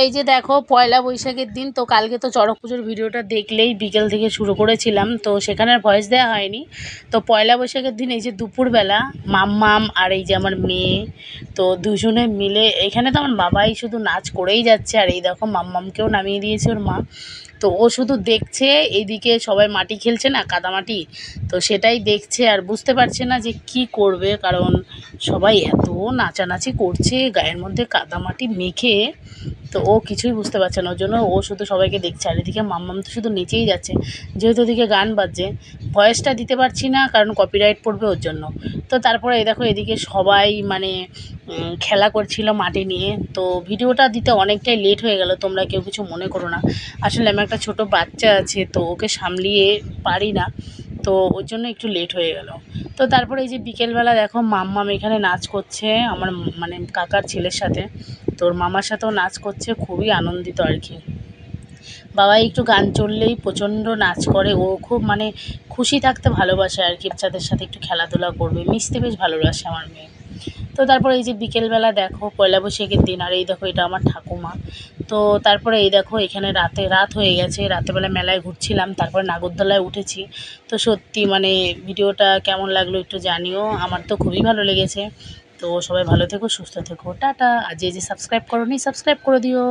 এই যে দেখো পয়লা বৈশাখের দিন, তো কালকে তো চড়ক পুজোর ভিডিওটা দেখলেই, বিকেল থেকে শুরু করেছিলাম, তো সেখানে আর ভয়েস দেওয়া হয়নি। তো পয়লা বৈশাখের দিন এই যে দুপুরবেলা মাম্মাম আর এই যে আমার মেয়ে, তো দুজনে মিলে এখানে তো আমার বাবাই শুধু নাচ করেই যাচ্ছে, আর এই দেখো মাম্মামকেও নামিয়ে দিয়েছে ওর মা। তো ও শুধু দেখছে, এইদিকে সবাই মাটি খেলছে না, কাদামাটি, তো সেটাই দেখছে আর বুঝতে পারছে না যে কি করবে, কারণ সবাই এত নাচানাচি করছে গায়ের মধ্যে কাদামাটি মেখে। তো ও কিছুই বুঝতে পারছে না, ওর জন্য ও শুধু সবাইকে দেখছে, আর এদিকে মাম্মাম তো শুধু নেচেই যাচ্ছে, যেহেতু ওদিকে গান বাজছে। ভয়েসটা দিতে পারছি না কারণ কপিরাইট পড়বে ওর জন্য। তো তারপরে এই দেখো এদিকে সবাই মানে খেলা করছিল মাটি নিয়ে। তো ভিডিওটা দিতে অনেকটাই লেট হয়ে গেল, তোমরা কেউ কিছু মনে করো না। আসলে আমার একটা ছোট বাচ্চা আছে, তো ওকে সামলিয়ে পারি না, তো ওর জন্য একটু লেট হয়ে গেল। তো তারপরে এই যে বিকেলবেলা দেখো মাম্মাম এখানে নাচ করছে আমার মানে কাকার ছেলের সাথে, তোর মামার সাথেও নাচ করছে, খুবই আনন্দিত আর কি। বাবা একটু গান চললেই প্রচণ্ড নাচ করে, ও খুব মানে খুশি থাকতে ভালোবাসে আর কি, বাচ্চাদের সাথে একটু খেলাধুলা করবে, মিশতে বেশ ভালোবাসে আমার মেয়ে। তো তারপরে এই যে বিকেলবেলা দেখো পয়লা বৈশাখের দিন, আর এই দেখো এটা আমার ঠাকুমা। তো তারপরে এই দেখো এখানে রাত হয়ে গেছে, রাতেরবেলা মেলায় ঘুরছিলাম, তারপরে নাগরদোলায় উঠেছি। তো সত্যি মানে ভিডিওটা কেমন লাগলো একটু জানিও, আমার তো খুবই ভালো লেগেছে। তো সবাই ভালো থেকো, সুস্থ থেকো, টাটা। আর যে সাবস্ক্রাইব করোনি সাবস্ক্রাইব করে দিও।